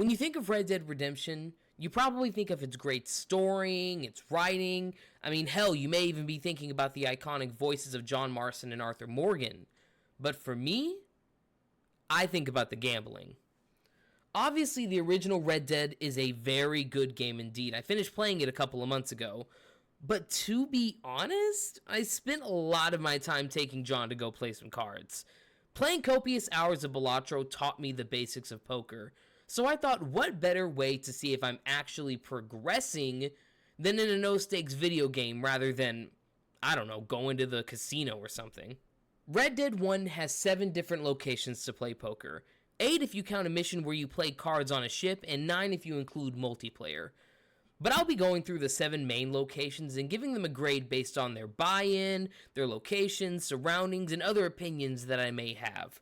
When you think of Red Dead Redemption, you probably think of its great story, its writing. I mean, hell, you may even be thinking about the iconic voices of John Marston and Arthur Morgan. But for me, I think about the gambling. Obviously, the original Red Dead is a very good game indeed. I finished playing it a couple of months ago. But to be honest, I spent a lot of my time taking John to go play some cards. Playing copious hours of Balatro taught me the basics of poker. So I thought, what better way to see if I'm actually progressing than in a no-stakes video game rather than, I don't know, going to the casino or something. Red Dead 1 has 7 different locations to play poker. 8 if you count a mission where you play cards on a ship, and 9 if you include multiplayer. But I'll be going through the 7 main locations and giving them a grade based on their buy-in, their locations, surroundings, and other opinions that I may have.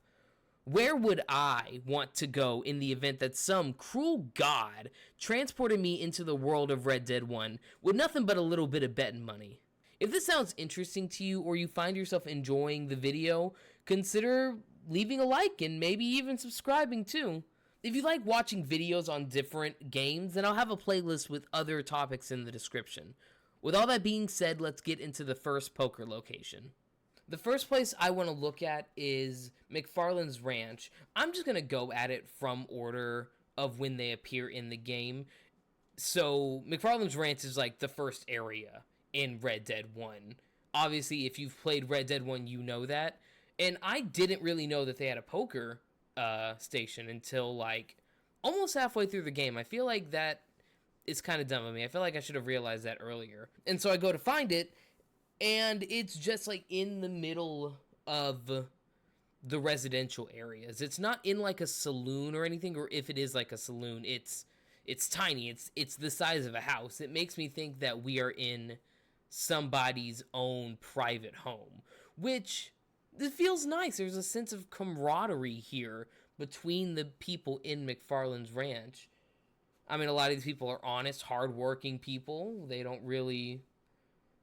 Where would I want to go in the event that some cruel god transported me into the world of Red Dead 1 with nothing but a little bit of betting money? If this sounds interesting to you or you find yourself enjoying the video, consider leaving a like and maybe even subscribing too. If you like watching videos on different games, then I'll have a playlist with other topics in the description. With all that being said, let's get into the first poker location. The first place I want to look at is McFarland's Ranch. I'm just going to go at it from order of when they appear in the game. So McFarland's Ranch is like the first area in Red Dead 1. Obviously, if you've played Red Dead 1, you know that. And I didn't really know that they had a poker station until like almost halfway through the game. I feel like that is kind of dumb of me. I feel like I should have realized that earlier. And so I go to find it, and it's just like in the middle of the residential areas. It's not in like a saloon or anything, or if it is like a saloon, it's tiny. It's the size of a house. It makes me think that we are in somebody's own private home, which it feels nice. There's a sense of camaraderie here between the people in McFarland's Ranch. I mean, a lot of these people are honest, hardworking people. They don't really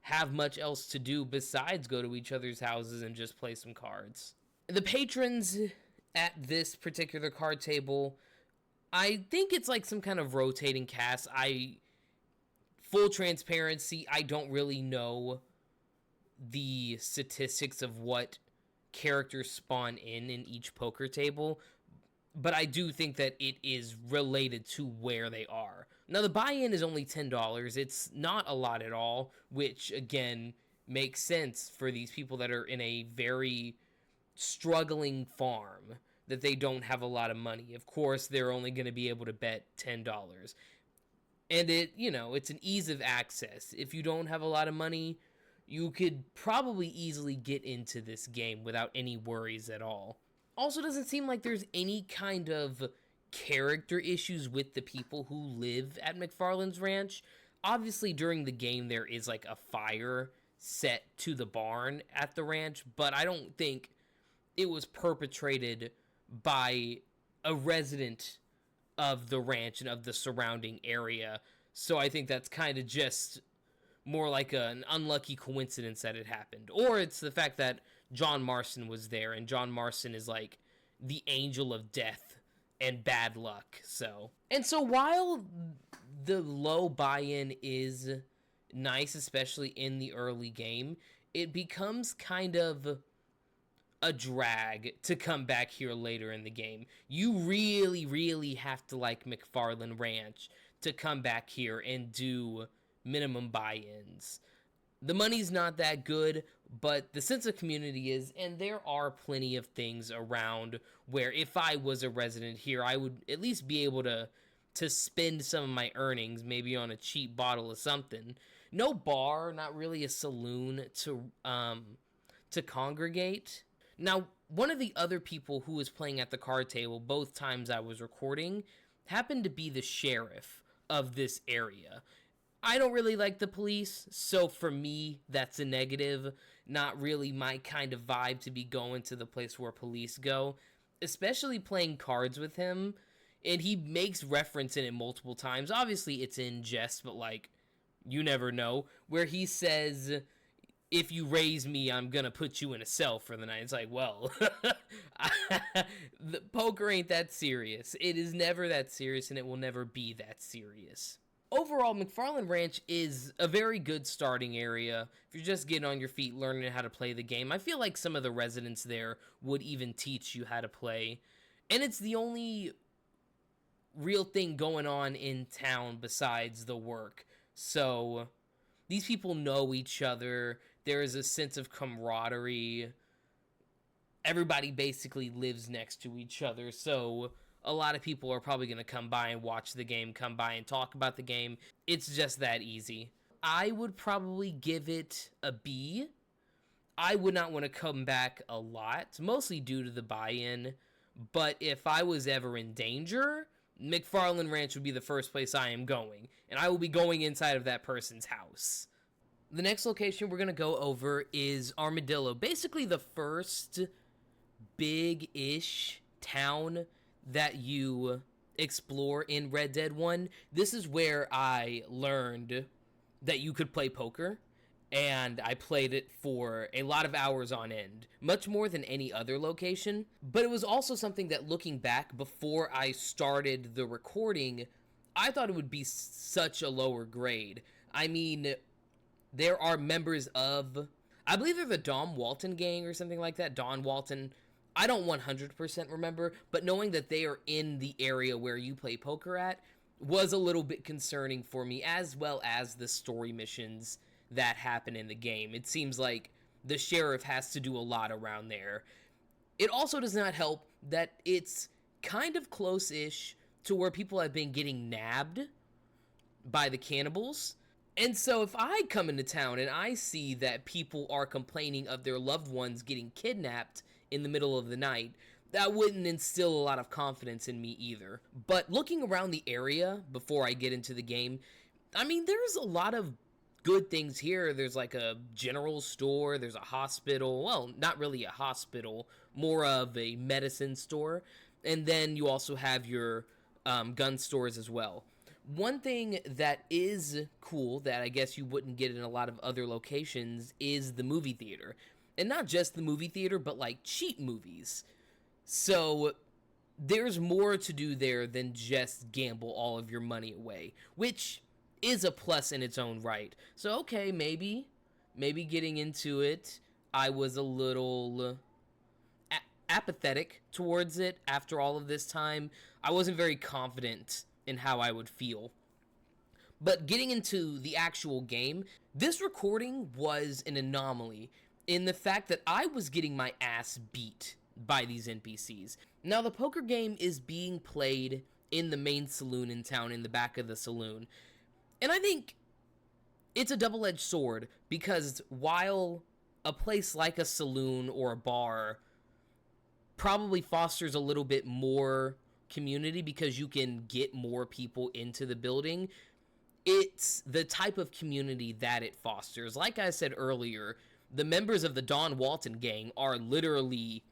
have much else to do besides go to each other's houses and just play some cards. The patrons at this particular card table, I think it's like some kind of rotating cast. Full transparency, I don't really know the statistics of what characters spawn in each poker table, but I do think that it is related to where they are. Now, the buy-in is only $10. It's not a lot at all, which, again, makes sense for these people that are in a very struggling farm, that they don't have a lot of money. Of course, they're only going to be able to bet $10. And it's an ease of access. If you don't have a lot of money, you could probably easily get into this game without any worries at all. Also, doesn't seem like there's any kind of character issues with the people who live at McFarland's Ranch. Obviously, during the game, there is like a fire set to the barn at the ranch, but I don't think it was perpetrated by a resident of the ranch and of the surrounding area. So I think that's kind of just more like an unlucky coincidence that it happened. Or it's the fact that John Marston was there, and John Marston is like the angel of death and bad luck. So while the low buy-in is nice, especially in the early game, it becomes kind of a drag to come back here later in the game. You really, really have to like McFarland Ranch to come back here and do minimum buy-ins. The money's not that good, but the sense of community is, and there are plenty of things around where if I was a resident here, I would at least be able to spend some of my earnings, maybe on a cheap bottle of something. No bar, not really a saloon to congregate. Now, one of the other people who was playing at the card table both times I was recording happened to be the sheriff of this area. I don't really like the police, so for me, that's a negative. Not really my kind of vibe to be going to the place where police go, especially playing cards with him. And he makes reference in it multiple times. Obviously, it's in jest, but like, you never know. Where he says, if you raise me, I'm gonna put you in a cell for the night. It's like, well, the poker ain't that serious. It is never that serious, and it will never be that serious. Overall, McFarland Ranch is a very good starting area. If you're just getting on your feet learning how to play the game, I feel like some of the residents there would even teach you how to play. And it's the only real thing going on in town besides the work. So these people know each other. There is a sense of camaraderie. Everybody basically lives next to each other. So a lot of people are probably going to come by and watch the game, come by and talk about the game. It's just that easy. I would probably give it a B. I would not want to come back a lot, mostly due to the buy-in. But if I was ever in danger, McFarland Ranch would be the first place I am going. And I will be going inside of that person's house. The next location we're going to go over is Armadillo. Basically the first big-ish town that you explore in Red Dead 1. This is where I learned that you could play poker, and I played it for a lot of hours on end, much more than any other location. But it was also something that, looking back before I started the recording, I thought it would be such a lower grade. I mean, there are members of, I believe they're the Don Walton gang or something like that. Don Walton, I don't 100% remember, but knowing that they are in the area where you play poker at was a little bit concerning for me, as well as the story missions that happen in the game. It seems like the sheriff has to do a lot around there. It also does not help that it's kind of close-ish to where people have been getting nabbed by the cannibals. And so if I come into town and I see that people are complaining of their loved ones getting kidnapped in the middle of the night, that wouldn't instill a lot of confidence in me either. But looking around the area before I get into the game, I mean, there's a lot of good things here. There's like a general store, there's a hospital, well, not really a hospital, more of a medicine store, and then you also have your gun stores as well. One thing that is cool that I guess you wouldn't get in a lot of other locations is the movie theater. And not just the movie theater, but like cheap movies. So there's more to do there than just gamble all of your money away, which is a plus in its own right. So okay, maybe getting into it, I was a little apathetic towards it after all of this time. I wasn't very confident in how I would feel. But getting into the actual game, this recording was an anomaly in the fact that I was getting my ass beat by these NPCs. Now, the poker game is being played in the main saloon in town, in the back of the saloon. And I think it's a double-edged sword, because while a place like a saloon or a bar probably fosters a little bit more community because you can get more people into the building, it's the type of community that it fosters. Like I said earlier, the members of the Don Walton gang are literally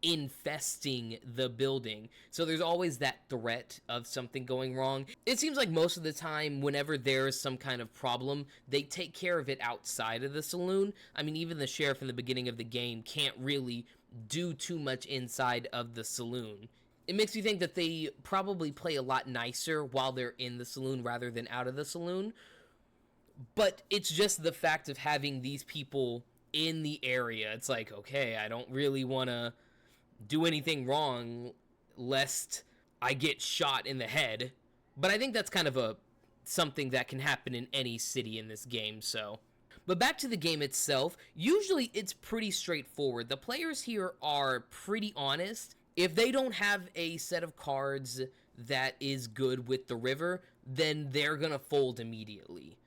infesting the building. So there's always that threat of something going wrong. It seems like most of the time, whenever there's some kind of problem, they take care of it outside of the saloon. I mean, even the sheriff in the beginning of the game can't really do too much inside of the saloon. It makes me think that they probably play a lot nicer while they're in the saloon rather than out of the saloon. But it's just the fact of having these people in the area. It's like, okay, I don't really want to do anything wrong lest I get shot in the head. But I think that's kind of something that can happen in any city in this game, so. But back to the game itself, usually it's pretty straightforward. The players here are pretty honest. If they don't have a set of cards that is good with the river, then they're gonna fold immediately.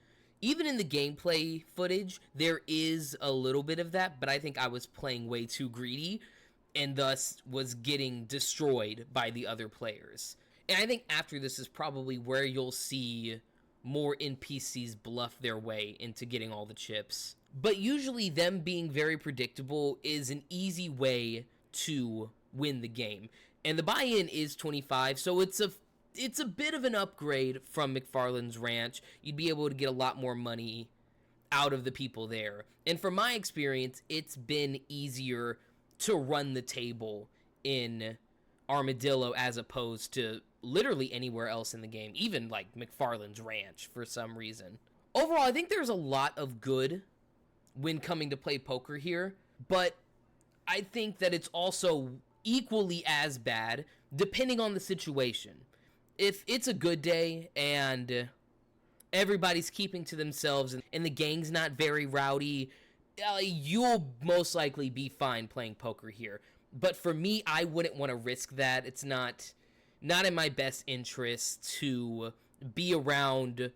Even in the gameplay footage, there is a little bit of that, but I think I was playing way too greedy and thus was getting destroyed by the other players. And I think after this is probably where you'll see more NPCs bluff their way into getting all the chips. But usually them being very predictable is an easy way to win the game. And the buy-in is 25, so it's a bit of an upgrade from McFarland's Ranch. You'd be able to get a lot more money out of the people there. And from my experience, it's been easier to run the table in Armadillo as opposed to literally anywhere else in the game, even like McFarland's Ranch for some reason. Overall, I think there's a lot of good when coming to play poker here, but I think that it's also equally as bad depending on the situation. If it's a good day and everybody's keeping to themselves and the gang's not very rowdy, you'll most likely be fine playing poker here. But for me, I wouldn't want to risk that. It's not in my best interest to be around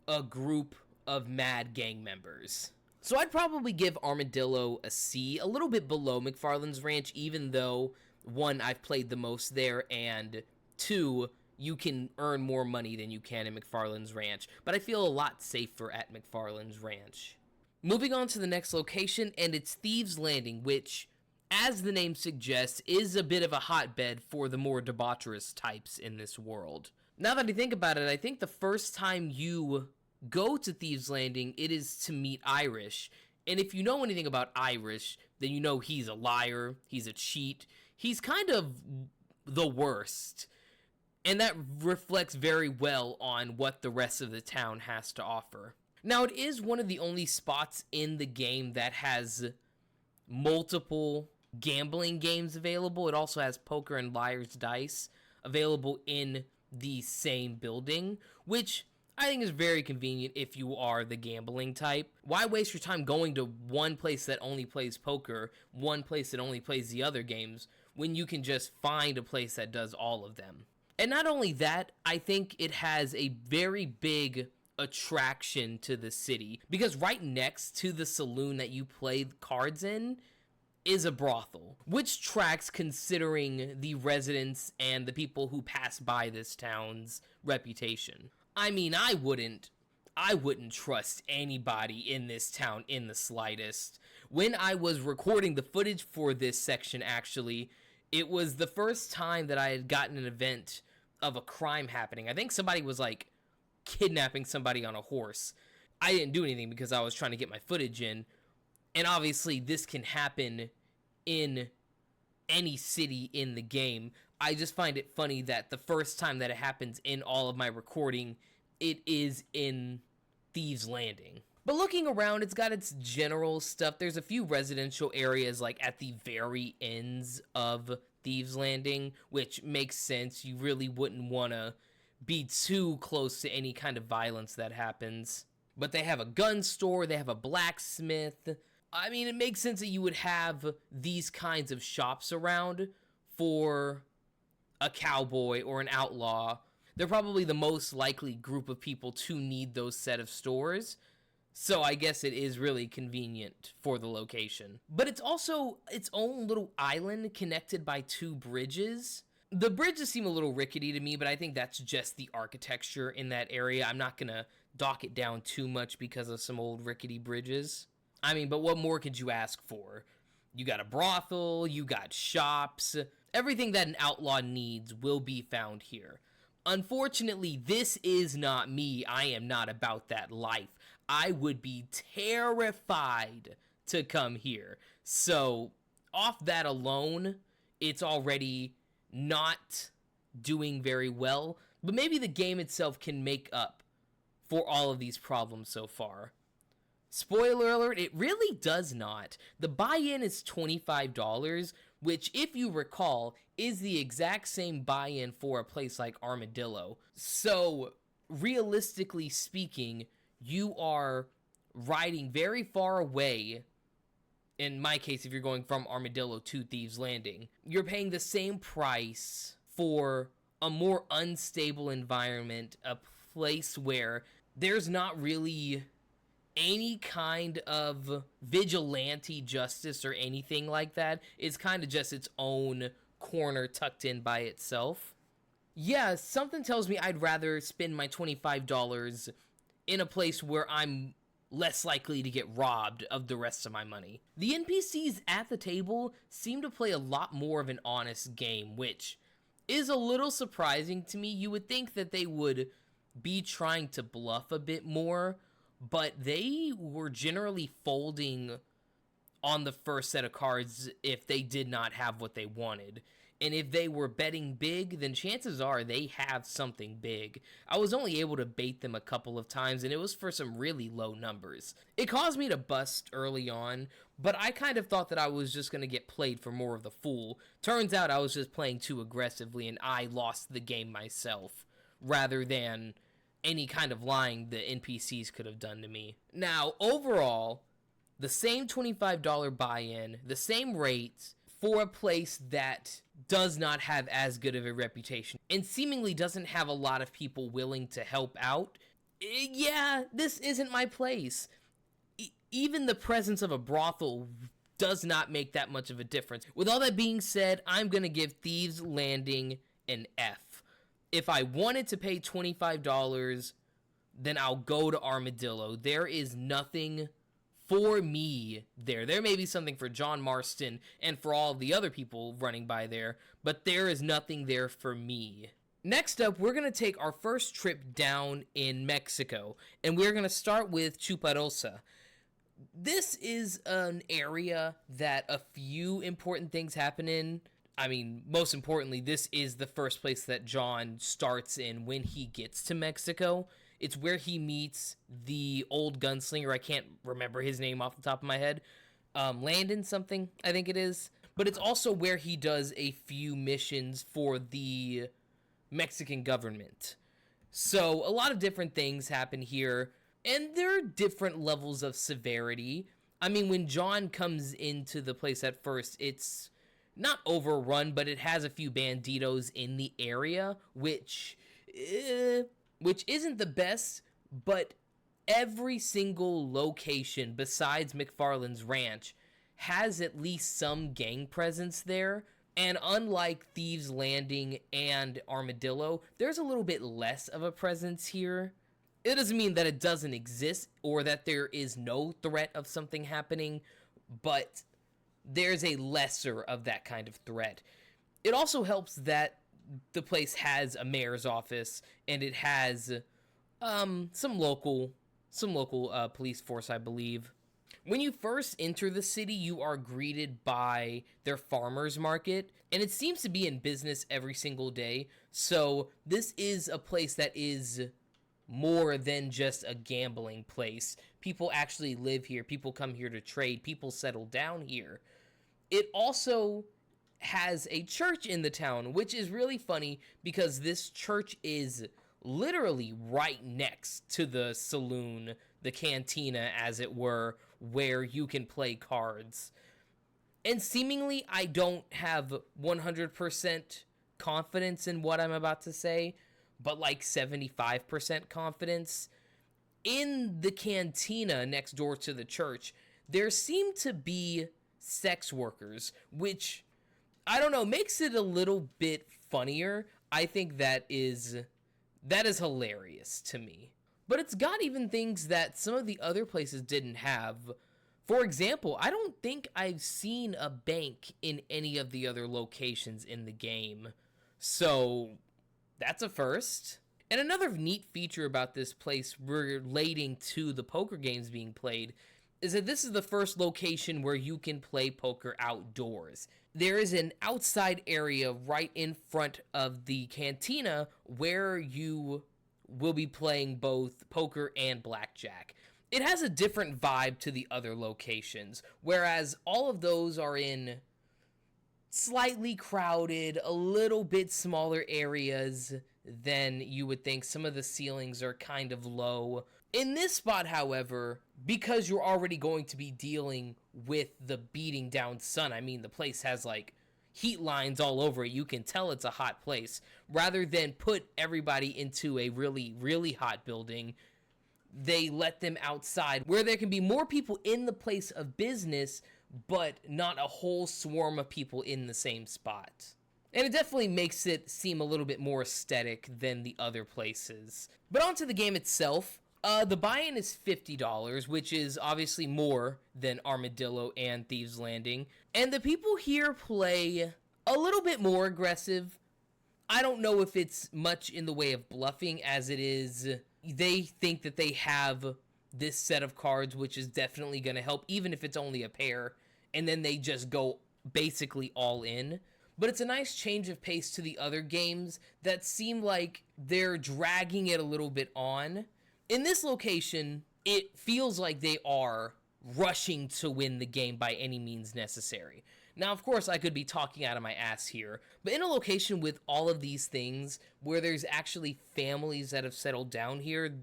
a group of mad gang members. So I'd probably give Armadillo a C, a little bit below McFarland's Ranch, even though, one, I've played the most there, and two, you can earn more money than you can in McFarland's Ranch, but I feel a lot safer at McFarland's Ranch. Moving on to the next location, and it's Thieves Landing, which, as the name suggests, is a bit of a hotbed for the more debaucherous types in this world. Now that I think about it, I think the first time you go to Thieves Landing, it is to meet Irish. And if you know anything about Irish, then you know he's a liar, he's a cheat, he's kind of the worst. And that reflects very well on what the rest of the town has to offer. Now, it is one of the only spots in the game that has multiple gambling games available. It also has poker and liar's dice available in the same building, which I think is very convenient if you are the gambling type. Why waste your time going to one place that only plays poker, one place that only plays the other games, when you can just find a place that does all of them? And not only that, I think it has a very big attraction to the city, because right next to the saloon that you play cards in is a brothel, which tracks considering the residents and the people who pass by this town's reputation. I mean, I wouldn't trust anybody in this town in the slightest. When I was recording the footage for this section, actually, it was the first time that I had gotten an event of a crime happening. I think somebody was like kidnapping somebody on a horse. I didn't do anything because I was trying to get my footage in. And obviously this can happen in any city in the game. I just find it funny that the first time that it happens in all of my recording, it is in Thieves Landing. But looking around, it's got its general stuff. There's a few residential areas like at the very ends of Thieves Landing, which makes sense. You really wouldn't want to be too close to any kind of violence that happens. But they have a gun store, they have a blacksmith. I mean, it makes sense that you would have these kinds of shops around for a cowboy or an outlaw. They're probably the most likely group of people to need those set of stores. So I guess it is really convenient for the location. But it's also its own little island connected by two bridges. The bridges seem a little rickety to me, but I think that's just the architecture in that area. I'm not gonna dock it down too much because of some old rickety bridges. I mean, but what more could you ask for? You got a brothel, you got shops. Everything that an outlaw needs will be found here. Unfortunately, this is not me. I am not about that life. I would be terrified to come here. So, off that alone, it's already not doing very well. But maybe the game itself can make up for all of these problems so far. Spoiler alert, it really does not. The buy-in is $25, which, if you recall, is the exact same buy-in for a place like Armadillo. So, realistically speaking, you are riding very far away. In my case, if you're going from Armadillo to Thieves Landing, you're paying the same price for a more unstable environment, a place where there's not really any kind of vigilante justice or anything like that. It's kind of just its own corner tucked in by itself. Yeah, something tells me I'd rather spend my $25 in a place where I'm less likely to get robbed of the rest of my money. The NPCs at the table seem to play a lot more of an honest game, which is a little surprising to me. You would think that they would be trying to bluff a bit more, but they were generally folding on the first set of cards if they did not have what they wanted. And if they were betting big, then chances are they have something big. I was only able to bait them a couple of times, and it was for some really low numbers. It caused me to bust early on, but I kind of thought that I was just going to get played for more of the fool. Turns out I was just playing too aggressively, and I lost the game myself, rather than any kind of lying the NPCs could have done to me. Now, overall, the same $25 buy-in, the same rates, for a place that does not have as good of a reputation and seemingly doesn't have a lot of people willing to help out. Yeah, this isn't my place. Even the presence of a brothel does not make that much of a difference. With all that being said, I'm going to give Thieves Landing an F. If I wanted to pay $25, then I'll go to Armadillo. There is nothing for me there. There may be something for John Marston and for all the other people running by there, but there is nothing there for me. Next up, we're going to take our first trip down in Mexico, and we're going to start with Chuparosa. This is an area that a few important things happen in. I mean, most importantly, this is the first place that John starts in when he gets to Mexico. It's where he meets the old gunslinger. I can't remember his name off the top of my head. Landon something, I think it is. But it's also where he does a few missions for the Mexican government. So a lot of different things happen here, and there are different levels of severity. I mean, when John comes into the place at first, it's not overrun, but it has a few banditos in the area, which isn't the best, but every single location besides McFarland's Ranch has at least some gang presence there. And unlike Thieves Landing and Armadillo, there's a little bit less of a presence here. It doesn't mean that it doesn't exist or that there is no threat of something happening, but there's a lesser of that kind of threat. It also helps that the place has a mayor's office, and it has some local police force, I believe. When you first enter the city, you are greeted by their farmers market, and it seems to be in business every single day. So this is a place that is more than just a gambling place. People actually live here. People come here to trade. People settle down here. It also has a church in the town, which is really funny because this church is literally right next to the saloon, the cantina, as it were, where you can play cards. And seemingly, I don't have 100% confidence in what I'm about to say, but like 75% confidence. In the cantina next door to the church, there seem to be sex workers, which, I don't know, makes it a little bit funnier. I think that is hilarious to me. But it's got even things that some of the other places didn't have. For example, I don't think I've seen a bank in any of the other locations in the game. So that's a first. And another neat feature about this place relating to the poker games being played is that this is the first location where you can play poker outdoors. There is an outside area right in front of the cantina where you will be playing both poker and blackjack. It has a different vibe to the other locations, whereas all of those are in slightly crowded, a little bit smaller areas than you would think. Some of the ceilings are kind of low. In this spot, however, because you're already going to be dealing with the beating down sun, I mean, the place has like heat lines all over it. You can tell it's a hot place. Rather than put everybody into a really, really hot building, they let them outside where there can be more people in the place of business, but not a whole swarm of people in the same spot. And it definitely makes it seem a little bit more aesthetic than the other places. But onto the game itself. The buy-in is $50, which is obviously more than Armadillo and Thieves Landing. And the people here play a little bit more aggressive. I don't know if it's much in the way of bluffing as it is they think that they have this set of cards, which is definitely going to help, even if it's only a pair, and then they just go basically all in. But it's a nice change of pace to the other games that seem like they're dragging it a little bit on. In this location, it feels like they are rushing to win the game by any means necessary. Now, of course, I could be talking out of my ass here, but in a location with all of these things, where there's actually families that have settled down here,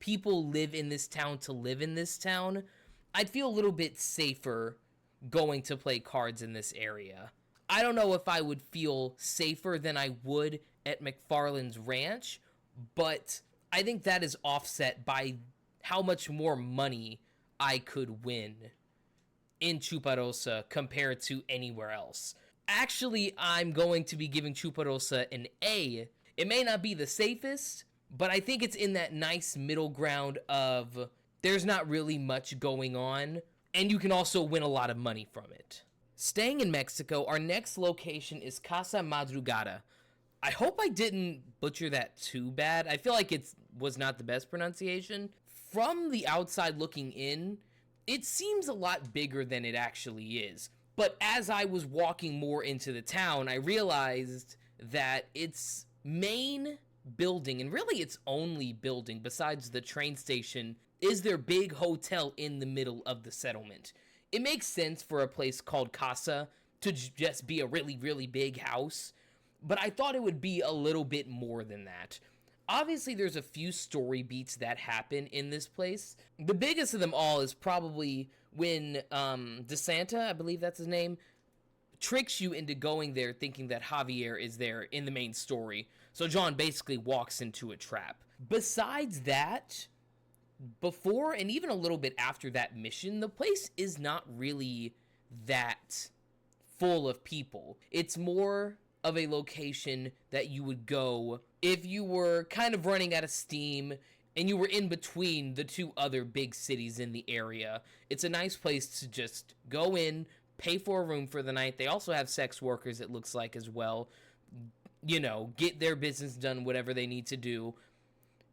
people live in this town to live in this town, I'd feel a little bit safer going to play cards in this area. I don't know if I would feel safer than I would at McFarland's Ranch, but I think that is offset by how much more money I could win in Chuparosa compared to anywhere else. Actually, I'm going to be giving Chuparosa an A. It may not be the safest, but I think it's in that nice middle ground of there's not really much going on, and you can also win a lot of money from it. Staying in Mexico, our next location is Casa Madrugada. I hope I didn't butcher that too bad. I feel like it was not the best pronunciation. From the outside looking in, it seems a lot bigger than it actually is. But as I was walking more into the town, I realized that its main building, and really its only building besides the train station, is their big hotel in the middle of the settlement. It makes sense for a place called Casa to just be a really, really big house, but I thought it would be a little bit more than that. Obviously, there's a few story beats that happen in this place. The biggest of them all is probably when DeSanta, I believe that's his name, tricks you into going there thinking that Javier is there in the main story. So John basically walks into a trap. Besides that, before and even a little bit after that mission, the place is not really that full of people. It's more of a location that you would go if you were kind of running out of steam and you were in between the two other big cities in the area. It's a nice place to just go in, pay for a room for the night. They also have sex workers, it looks like, as well. You know, get their business done, whatever they need to do.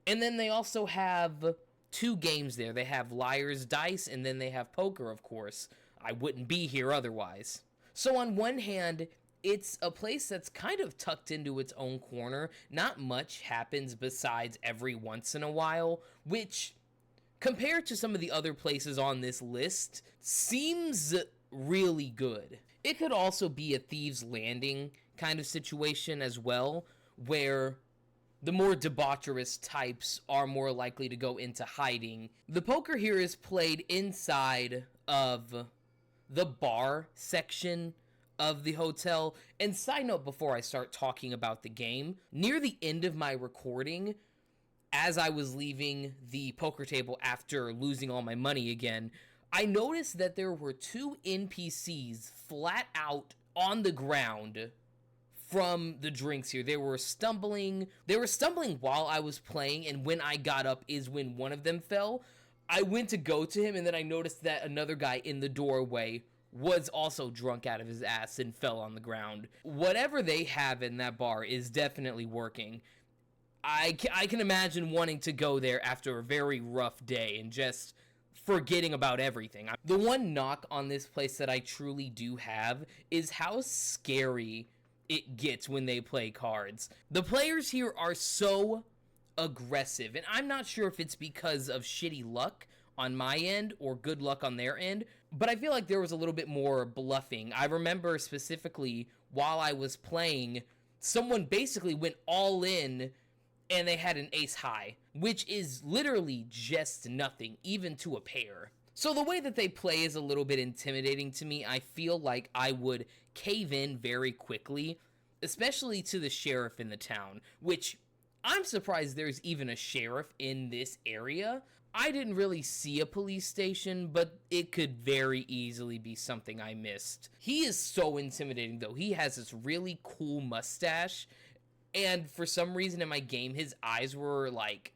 And then they also have two games there. They have Liar's Dice, and then they have poker, of course. I wouldn't be here otherwise. So on one hand, it's a place that's kind of tucked into its own corner. Not much happens besides every once in a while, which, compared to some of the other places on this list, seems really good. It could also be a Thieves Landing kind of situation as well, where the more debaucherous types are more likely to go into hiding. The poker here is played inside of the bar section of the hotel. And side note before I start talking about the game, near the end of my recording, as I was leaving the poker table after losing all my money again, I noticed that there were two NPCs flat out on the ground from the drinks here. They were stumbling while I was playing, and when I got up is when one of them fell. I went to go to him, and then I noticed that another guy in the doorway was also drunk out of his ass and fell on the ground. Whatever they have in that bar is definitely working. I can imagine wanting to go there after a very rough day and just forgetting about everything. The one knock on this place that I truly do have is how scary it gets when they play cards. The players here are so aggressive, and I'm not sure if it's because of shitty luck on my end or good luck on their end, but I feel like there was a little bit more bluffing. I remember specifically while I was playing, someone basically went all in and they had an ace high, which is literally just nothing, even to a pair. So the way that they play is a little bit intimidating to me. I feel like I would cave in very quickly, especially to the sheriff in the town, which I'm surprised there's even a sheriff in this area. I didn't really see a police station, but it could very easily be something I missed. He is so intimidating, though. He has this really cool mustache, and for some reason in my game, his eyes were, like,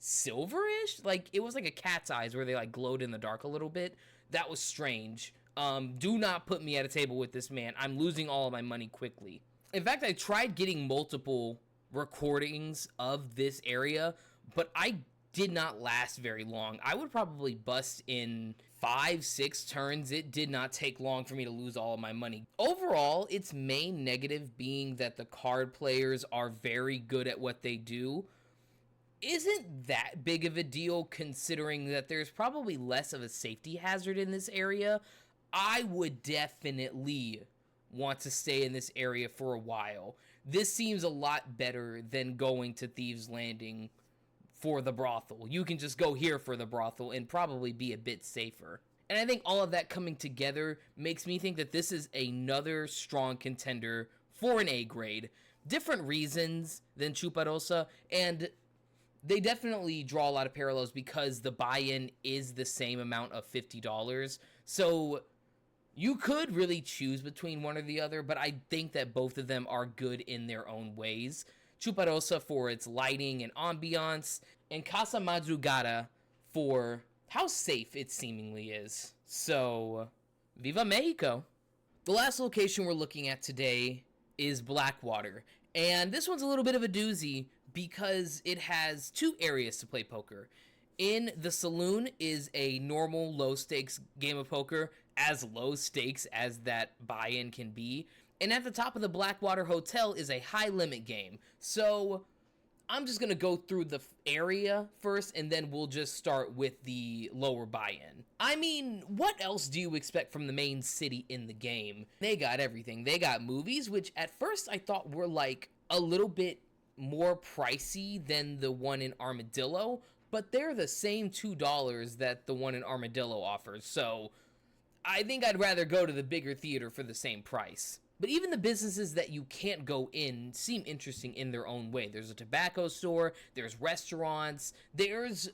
silverish? Like, it was like a cat's eyes where they, like, glowed in the dark a little bit. That was strange. Do not put me at a table with this man. I'm losing all of my money quickly. In fact, I tried getting multiple recordings of this area, but I did not last very long. I would probably bust in 5, 6 turns. It did not take long for me to lose all of my money. Overall, its main negative being that the card players are very good at what they do isn't that big of a deal, considering that there's probably less of a safety hazard in this area. I would definitely want to stay in this area for a while. This seems a lot better than going to Thieves Landing for the brothel. You can just go here for the brothel and probably be a bit safer. And I think all of that coming together makes me think that this is another strong contender for an A grade. Different reasons than Chuparosa, and they definitely draw a lot of parallels because the buy-in is the same amount of $50. So you could really choose between one or the other, but I think that both of them are good in their own ways. Chuparosa for its lighting and ambiance, and Casa Madrugada for how safe it seemingly is. So, Viva Mexico! The last location we're looking at today is Blackwater, and this one's a little bit of a doozy because it has 2 areas to play poker. In the saloon is a normal low-stakes game of poker, as low stakes as that buy-in can be. And at the top of the Blackwater Hotel is a high-limit game. So I'm just going to go through the area first, and then we'll just start with the lower buy-in. I mean, what else do you expect from the main city in the game? They got everything. They got movies, which at first I thought were like a little bit more pricey than the one in Armadillo, but they're the same $2 that the one in Armadillo offers, so I think I'd rather go to the bigger theater for the same price. But even the businesses that you can't go in seem interesting in their own way. There's a tobacco store, there's restaurants, there's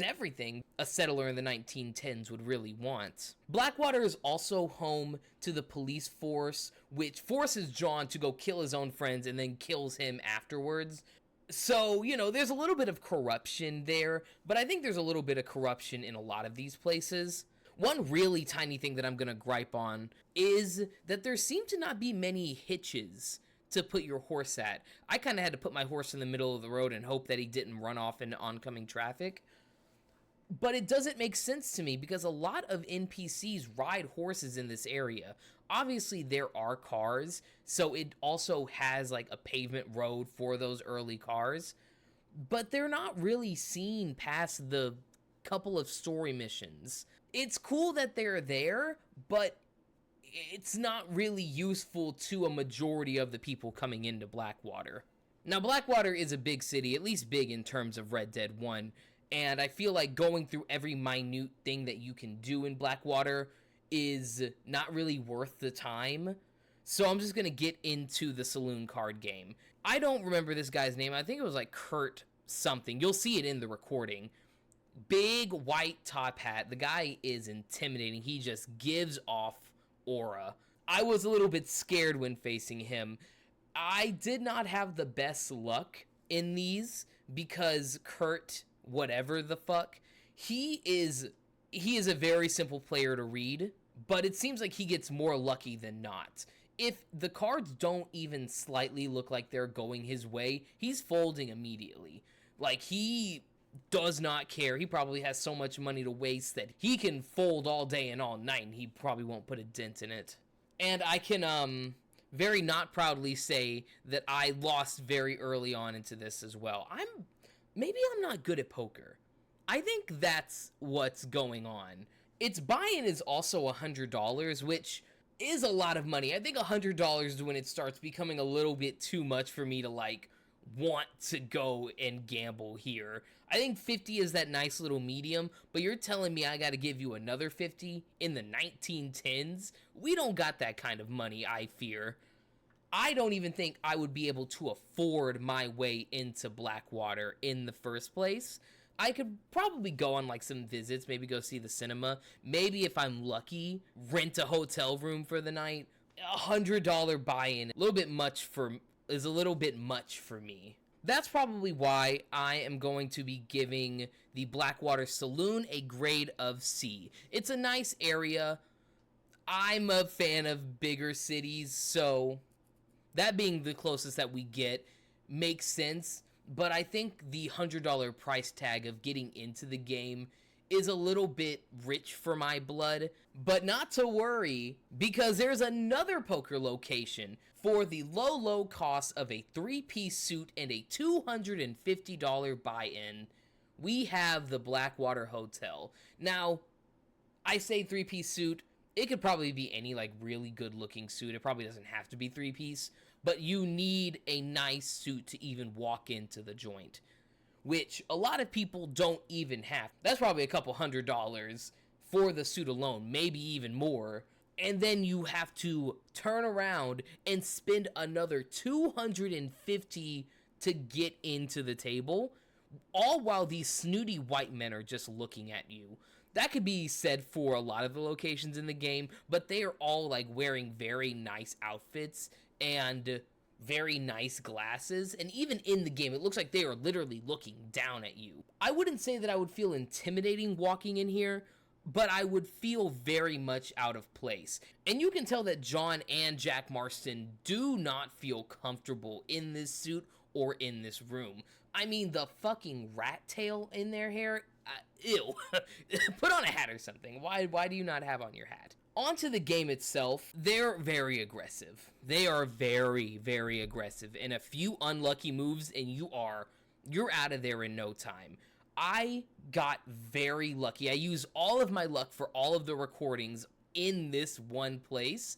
everything a settler in the 1910s would really want. Blackwater is also home to the police force, which forces John to go kill his own friends and then kills him afterwards. So, there's a little bit of corruption there, but I think there's a little bit of corruption in a lot of these places. One really tiny thing that I'm going to gripe on is that there seem to not be many hitches to put your horse at. I kind of had to put my horse in the middle of the road and hope that he didn't run off into oncoming traffic. But it doesn't make sense to me because a lot of NPCs ride horses in this area. Obviously, there are cars, so it also has like a pavement road for those early cars. But they're not really seen past the couple of story missions. It's cool that they're there, but it's not really useful to a majority of the people coming into Blackwater. Now, Blackwater is a big city, at least big in terms of Red Dead 1, and I feel like going through every minute thing that you can do in Blackwater is not really worth the time. So I'm just going to get into the saloon card game. I don't remember this guy's name. I think it was like Kurt something. You'll see it in the recording. Big white top hat. The guy is intimidating. He just gives off aura. I was a little bit scared when facing him. I did not have the best luck in these because Kurt, whatever the fuck, he is a very simple player to read, but it seems like he gets more lucky than not. If the cards don't even slightly look like they're going his way, he's folding immediately. Like, he does not care. He probably has so much money to waste that he can fold all day and all night, and he probably won't put a dent in it. And I can, very not proudly say that I lost very early on into this as well. Maybe I'm not good at poker. I think that's what's going on. Its buy-in is also $100, which is a lot of money. I think $100 is when it starts becoming a little bit too much for me to, like, want to go and gamble here. I think 50 is that nice little medium, but you're telling me I gotta give you another 50 in the 1910s? We don't got that kind of money, I fear. I don't even think I would be able to afford my way into Blackwater in the first place. I could probably go on like some visits, maybe go see the cinema, maybe if I'm lucky, rent a hotel room for the night. $100 buy-in, is a little bit much for me. That's probably why I am going to be giving the Blackwater Saloon a grade of C. It's a nice area. I'm a fan of bigger cities, so that being the closest that we get makes sense. but I think the $100 price tag of getting into the game is a little bit rich for my blood. But not to worry, because there's another poker location for the low cost of a 3-piece suit and a $250 buy-in. We have the Blackwater Hotel. Now, I say 3-piece suit, it could probably be any like really good looking suit. It probably doesn't have to be 3-piece, but you need a nice suit to even walk into the joint, which a lot of people don't even have. That's probably a couple $100 for the suit alone, maybe even more. And then you have to turn around and spend another $250 to get into the table, all while these snooty white men are just looking at you. That could be said for a lot of the locations in the game, but they are all like wearing very nice outfits and very nice glasses, and even in the game it looks like they are literally looking down at you. I wouldn't say that I would feel intimidating walking in here, but I would feel very much out of place. And you can tell that John and Jack Marston do not feel comfortable in this suit or in this room. I mean, the fucking rat tail in their hair, ew. Put on a hat or something. Why do you not have on your hat? Onto the game itself, they're very aggressive. They are very, very aggressive. And a few unlucky moves and you're out of there in no time. I got very lucky. I used all of my luck for all of the recordings in this one place.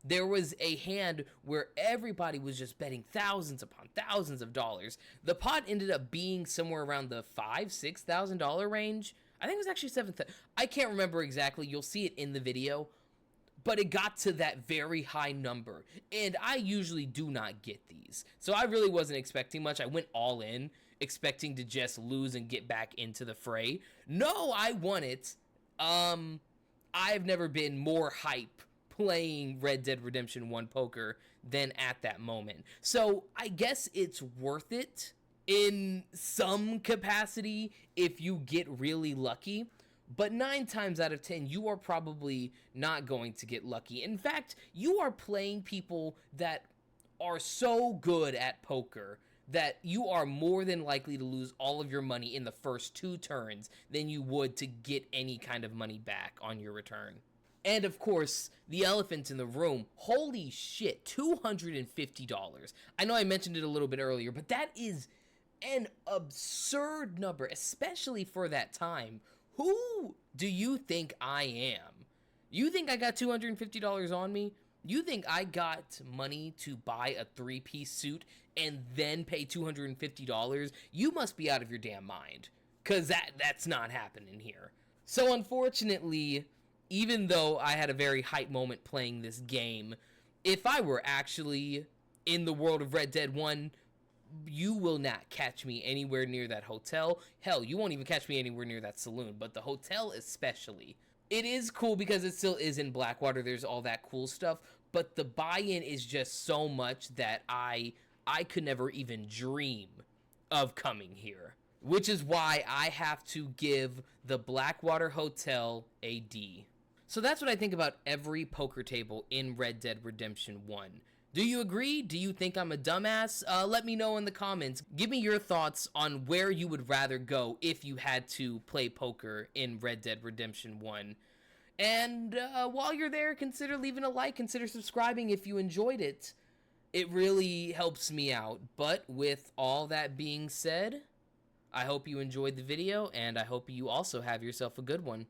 There was a hand where everybody was just betting thousands upon thousands of dollars. The pot ended up being somewhere around the $5,000-$6,000 range. I think it was actually $7,000. I can't remember exactly. You'll see it in the video. But it got to that very high number. And I usually do not get these. So I really wasn't expecting much. I went all in, expecting to just lose and get back into the fray. No, I won it. I've never been more hype playing Red Dead Redemption 1 poker than at that moment. So I guess it's worth it in some capacity if you get really lucky. But 9 times out of 10, you are probably not going to get lucky. In fact, you are playing people that are so good at poker that you are more than likely to lose all of your money in the first 2 turns than you would to get any kind of money back on your return. And of course, the elephant in the room, holy shit, $250. I know I mentioned it a little bit earlier, but that is an absurd number, especially for that time. Who do you think I am? You think I got $250 on me? You think I got money to buy a 3-piece suit and then pay $250? You must be out of your damn mind, because that's not happening here. So unfortunately, even though I had a very hype moment playing this game, if I were actually in the world of Red Dead 1, you will not catch me anywhere near that hotel. Hell, you won't even catch me anywhere near that saloon, but the hotel especially. It is cool because it still is in Blackwater. There's all that cool stuff, but the buy-in is just so much that I could never even dream of coming here, which is why I have to give the Blackwater Hotel a D. So that's what I think about every poker table in Red Dead Redemption 1. Do you agree? Do you think I'm a dumbass? Let me know in the comments. Give me your thoughts on where you would rather go if you had to play poker in Red Dead Redemption 1. And while you're there, consider leaving a like, consider subscribing if you enjoyed it. It really helps me out. But with all that being said, I hope you enjoyed the video, and I hope you also have yourself a good one.